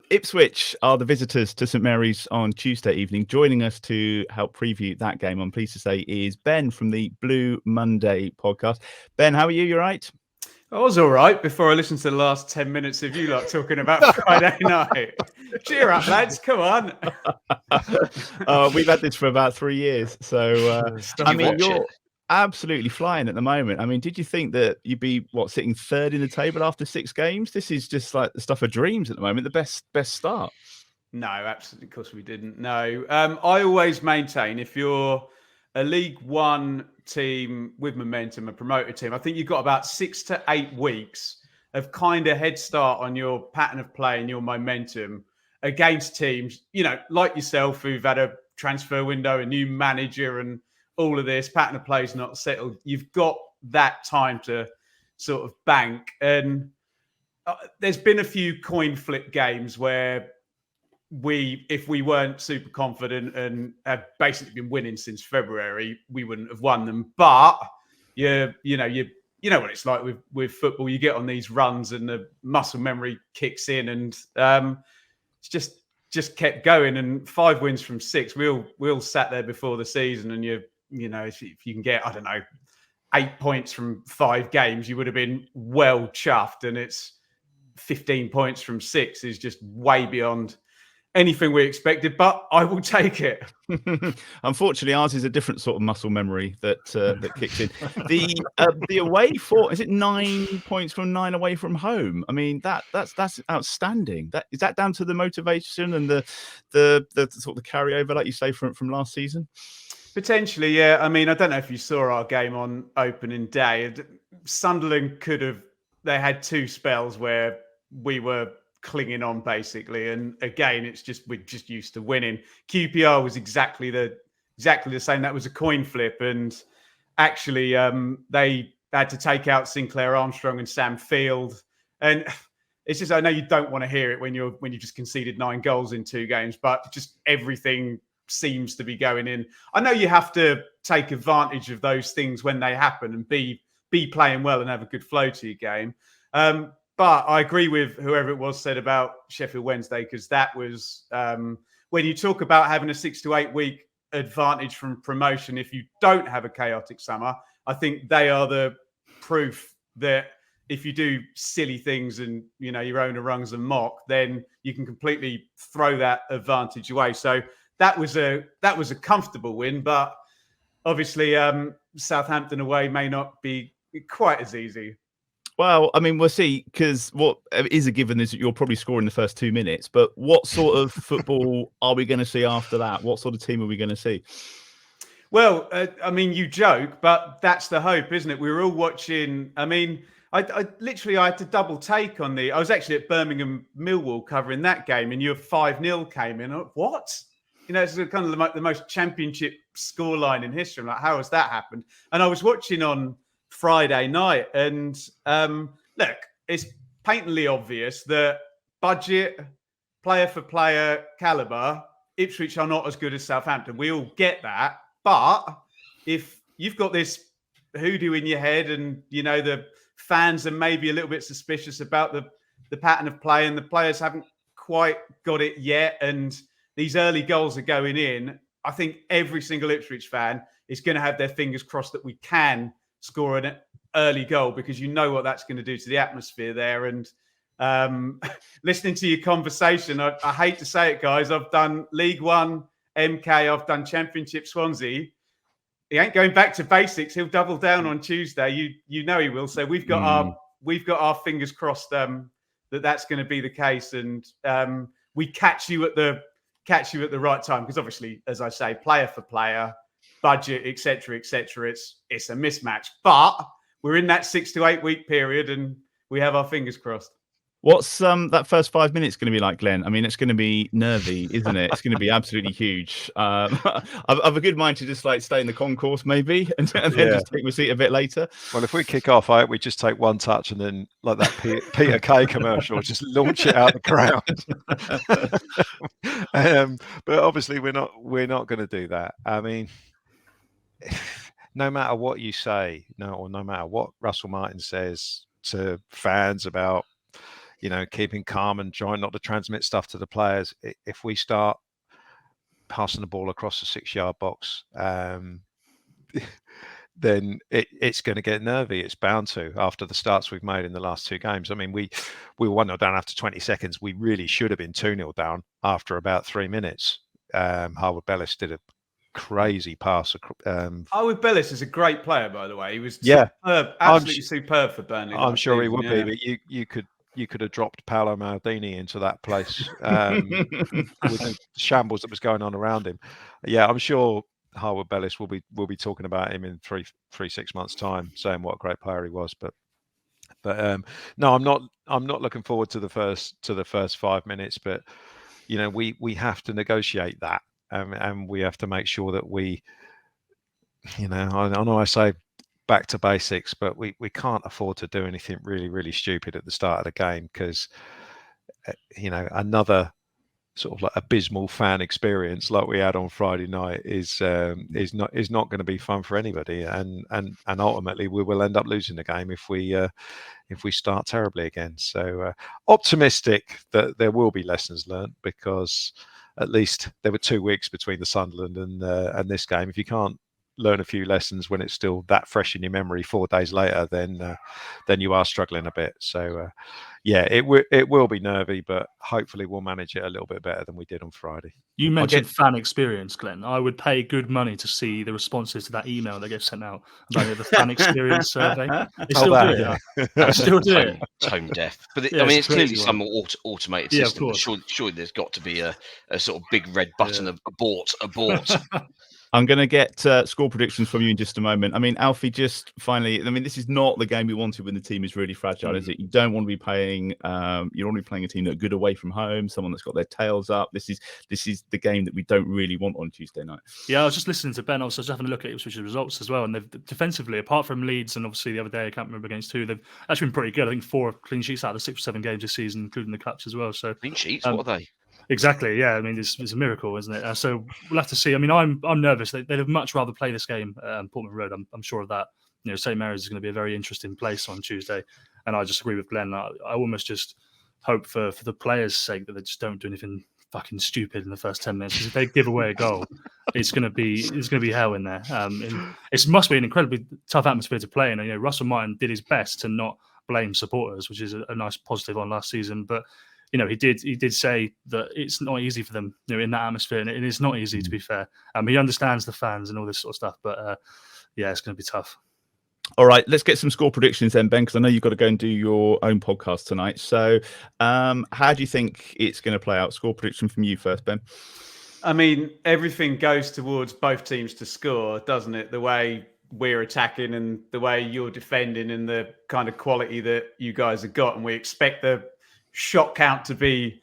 Ipswich are the visitors to St Mary's on Tuesday evening. Joining us to help preview that game, I'm pleased to say, is Ben from the Blue Monday podcast. Ben, how are you? You all right? I was all right before I listened to the last 10 minutes of you lot talking about Friday night. Cheer up, lads. Come on. We've had this for about 3 years. So, you're absolutely flying at the moment. I mean, did you think that you'd be, sitting third in the table after 6 games? This is just like the stuff of dreams at the moment, the best start. No, absolutely. Of course we didn't. No. I always maintain if you're a League One team with momentum, a promoted team, I think you've got about 6 to 8 weeks of kind of head start on your pattern of play and your momentum against teams, like yourself, who've had a transfer window, a new manager and all of this. Pattern of play is not settled. You've got that time to sort of bank. And there's been a few coin flip games where if we weren't super confident and have basically been winning since February, we wouldn't have won them. But you know what it's like with football. You get on these runs and the muscle memory kicks in, and it's just kept going. And 5 wins from 6. We all sat there before the season, and if you can get 8 points from 5 games, you would have been well chuffed. And it's 15 points from 6 is just way beyond anything we expected, but I will take it. Unfortunately, ours is a different sort of muscle memory that kicks in. The away is it 9 points from 9 away from home? I mean, that's outstanding. Is that down to the motivation and the sort of the carryover, like you say, from last season? Potentially, yeah. I mean, I don't know if you saw our game on opening day. Sunderland they had 2 spells where we were clinging on basically, and again we're just used to winning. QPR was exactly the same. That was a coin flip, and actually they had to take out Sinclair Armstrong and Sam Field, and it's just, I know you don't want to hear it when you just conceded 9 goals in 2 games, but just everything seems to be going in. I know you have to take advantage of those things when they happen and be playing well and have a good flow to your game. But I agree with whoever it was said about Sheffield Wednesday, because that was when you talk about having a 6 to 8 week advantage from promotion. If you don't have a chaotic summer, I think they are the proof that if you do silly things and your owner rungs and mock, then you can completely throw that advantage away. So that was a comfortable win, but obviously Southampton away may not be quite as easy. Well, I mean, we'll see, because what is a given is that you'll probably score in the first 2 minutes. But what sort of football are we going to see after that? What sort of team are we going to see? Well, I mean, you joke, but that's the hope, isn't it? We were all watching. I mean, I had to double take on I was actually at Birmingham Millwall covering that game, and your 5-0 came in. What? It's kind of the most championship scoreline in history. I'm like, how has that happened? And I was watching on Friday night, and look, it's patently obvious that budget, player for player caliber, Ipswich are not as good as Southampton. We all get that, but if you've got this hoodoo in your head, and the fans are maybe a little bit suspicious about the pattern of play, and the players haven't quite got it yet, and these early goals are going in, I think every single Ipswich fan is going to have their fingers crossed that we can score an early goal, because what that's going to do to the atmosphere there. And listening to your conversation, I hate to say it, guys, I've done League One MK, I've done Championship Swansea. He ain't going back to basics. He'll double down on Tuesday. You know he will. So we've got our fingers crossed that's going to be the case, and we catch you at the right time, because obviously, as I say, player for player, budget, etc., it's a mismatch. But we're in that 6 to 8 week period, and we have our fingers crossed. What's that first 5 minutes going to be like, Glenn? I mean, it's going to be nervy, isn't it? It's going to be absolutely huge. I've a good mind to just stay in the concourse maybe, and then just take my seat a bit later. Well, if we kick off, we just take one touch, and then like that Peter Kay commercial, just launch it out the ground. But obviously, we're not going to do that. I mean, no matter what you say, no matter what Russell Martin says to fans about keeping calm and trying not to transmit stuff to the players. If we start passing the ball across the 6-yard box, then it's going to get nervy. It's bound to, after the starts we've made in the last 2 games. I mean, we were 1-0 down after 20 seconds. We really should have been 2-0 down after about 3 minutes. Harwood Bellis did a crazy pass. Harwood Bellis is a great player, by the way. He was superb, absolutely superb for Burnley. I'm sure he would be, but you could have dropped Paolo Maldini into that place with the shambles that was going on around him. Yeah, I'm sure Harwood Bellis will be talking about him in 6 months' time, saying what a great player he was. But no, I'm not looking forward to the first 5 minutes. But we have to negotiate that, and we have to make sure that we, I know I say back to basics, but we can't afford to do anything really, really stupid at the start of the game, because another sort of like abysmal fan experience like we had on Friday night is not going to be fun for anybody, and ultimately we will end up losing the game if we start terribly again. So optimistic that there will be lessons learned, because at least there were 2 weeks between the Sunderland and this game. If you can't learn a few lessons when it's still that fresh in your memory 4 days later, then you are struggling a bit. So yeah, it will be nervy, but hopefully we'll manage it a little bit better than we did on Friday. You mentioned fan experience, Glenn. I would pay good money to see the responses to that email that gets sent out about the fan experience survey. They still do it. Yeah. They still do it. Tone deaf. But it's clearly some automated system. Of course. Surely there's got to be a sort of big red button of abort. I'm going to get score predictions from you in just a moment. I mean, Alfie, just finally, this is not the game we wanted when the team is really fragile, is it? You don't want to be playing, you're only playing a team that are good away from home, someone that's got their tails up. This is the game that we don't really want on Tuesday night. Yeah, I was just listening to Ben. I was just having a look at Ipswich's results as well. And they've defensively, apart from Leeds and obviously the other day, I can't remember against who, they've actually been pretty good. I think 4 clean sheets out of the 6 or 7 games this season, including the cups as well. So clean sheets, what are they? Exactly. Yeah. It's a miracle, isn't it? So we'll have to see. I'm nervous. They'd have much rather play this game at Portman Road. I'm sure of that. St Mary's is going to be a very interesting place on Tuesday. And I just agree with Glenn. I almost just hope for the players' sake that they just don't do anything fucking stupid in the first 10 minutes. Because if they give away a goal, it's going to be hell in there. It must be an incredibly tough atmosphere to play in. And, Russell Martin did his best to not blame supporters, which is a nice positive on last season. But he did say that it's not easy for them, in that atmosphere, and it is not easy, to be fair. He understands the fans and all this sort of stuff, but yeah, it's going to be tough. All right, let's get some score predictions then, Ben, because I know you've got to go and do your own podcast tonight. So, how do you think it's going to play out? Score prediction from you first, Ben. Everything goes towards both teams to score, doesn't it? The way we're attacking and the way you're defending and the kind of quality that you guys have got, and we expect the shot count to be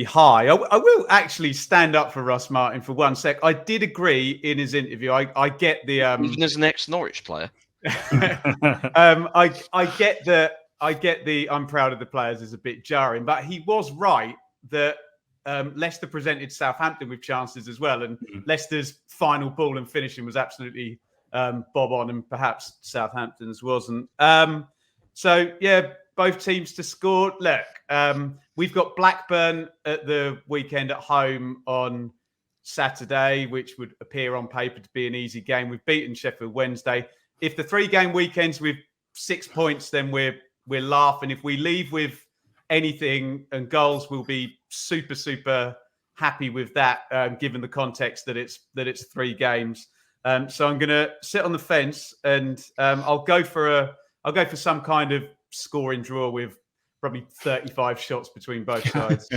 high. I will actually stand up for Russ Martin for 1 sec. I did agree in his interview. I get the even as an ex-Norwich player. I get the I'm proud of the players is a bit jarring, but he was right that Leicester presented Southampton with chances as well, and Leicester's final ball and finishing was absolutely bob on, and perhaps Southampton's wasn't. So yeah, both teams to score. Look, we've got Blackburn at the weekend at home on Saturday, which would appear on paper to be an easy game. We've beaten Sheffield Wednesday. If the 3-game weekend's with 6 points, then we're laughing. If we leave with anything and goals, we'll be super, super happy with that, given the context that it's 3 games. So I'm going to sit on the fence, and I'll go for some kind of scoring draw with probably 35 shots between both sides.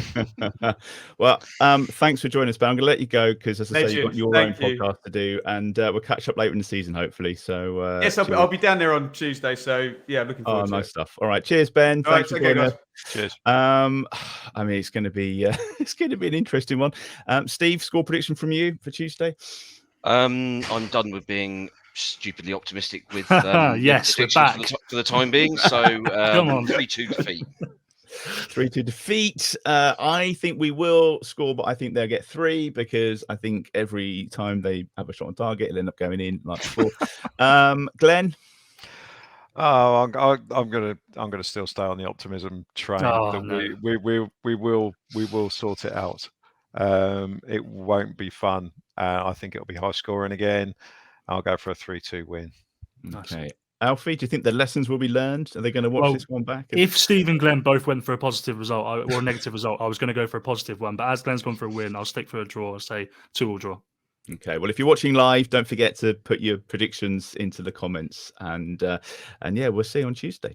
Well, thanks for joining us, Ben. I'm going to let you go because, as I say, you've got your own podcast to do, and we'll catch up later in the season, hopefully. So yes, I'll be down there on Tuesday. So yeah, looking forward to nice it. Stuff. All right, cheers, Ben. Thanks for joining us. Cheers. It's going to be an interesting one. Steve, score prediction from you for Tuesday? I'm done with being stupidly optimistic with yes, we're back for the time being. So 3-2 defeat. 3-2 defeat. I think we will score, but I think they'll get 3 because I think every time they have a shot on target, it'll end up going in like before. Glenn? Oh, I'm gonna still stay on the optimism train. Oh, That no. we will sort it out. It won't be fun. I think it'll be high scoring again. I'll go for a 3-2 win. Nice. Okay. Alfie, do you think the lessons will be learned? Are they going to watch Well, this one back? If Steve and Glenn both went for a positive result or a negative result, I was going to go for a positive one. But as Glenn's gone for a win, I'll stick for a draw. I'll say 2-2 draw. Okay. Well, if you're watching live, don't forget to put your predictions into the comments, and yeah, we'll see you on Tuesday.